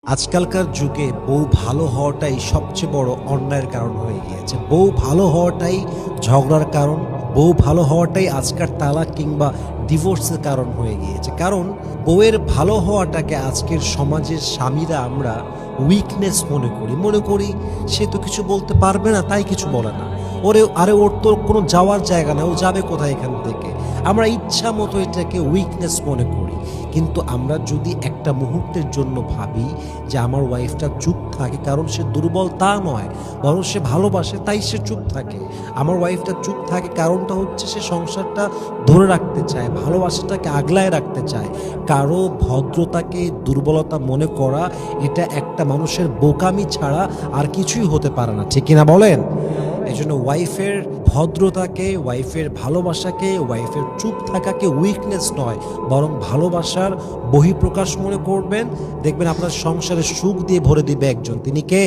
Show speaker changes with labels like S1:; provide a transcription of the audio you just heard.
S1: আজকালকার যুগে বউ ভালো হওয়াটাই সবচেয়ে বড় অন্যায়ের কারণ হয়ে গিয়েছে। বউ ভালো হওয়াটাই ঝগড়ার কারণ, বউ ভালো হওয়াটাই আজকাল তালাক কিংবা ডিভোর্সের কারণ হয়ে গিয়েছে। কারণ বউয়ের ভালো হওয়াটাকে আজকের সমাজের স্বামীরা আমরা উইকনেস মনে করি সে তো কিছু বলতে পারবে না তাই কিছু বলে না। ওর তো কোনো যাওয়ার জায়গা না, ও যাবে কোথায় এখান থেকে? আমরা ইচ্ছা মতো এটাকে উইকনেস মনে করি। কিন্তু আমরা যদি একটা মুহূর্তের জন্য ভাবি যে আমার ওয়াইফটা চুপ থাকে কারণ সে দুর্বল তা নয়, বরং সে ভালোবাসে তাই সে চুপ থাকে। আমার ওয়াইফটা চুপ থাকে কারণটা হচ্ছে সে সংসারটা ধরে রাখতে চায়, ভালোবাসাটাকে আগলায় রাখতে চায়। কারো ভদ্রতাকে দুর্বলতা মনে করা এটা একটা মানুষের বোকামি ছাড়া আর কিছুই হতে পারে না, ঠিক কিনা বলেন? এজন্য ওয়াইফের ভদ্রতাকে, ওয়াইফের ভালোবাসাকে, ওয়াইফের চুপ থাকাকে উইকনেস নয় বরং ভালোবাসার বহিঃপ্রকাশ মনে করবেন। দেখবেন আপনার সংসারে সুখ দিয়ে ভরে দিবে একজন, তিনি কে?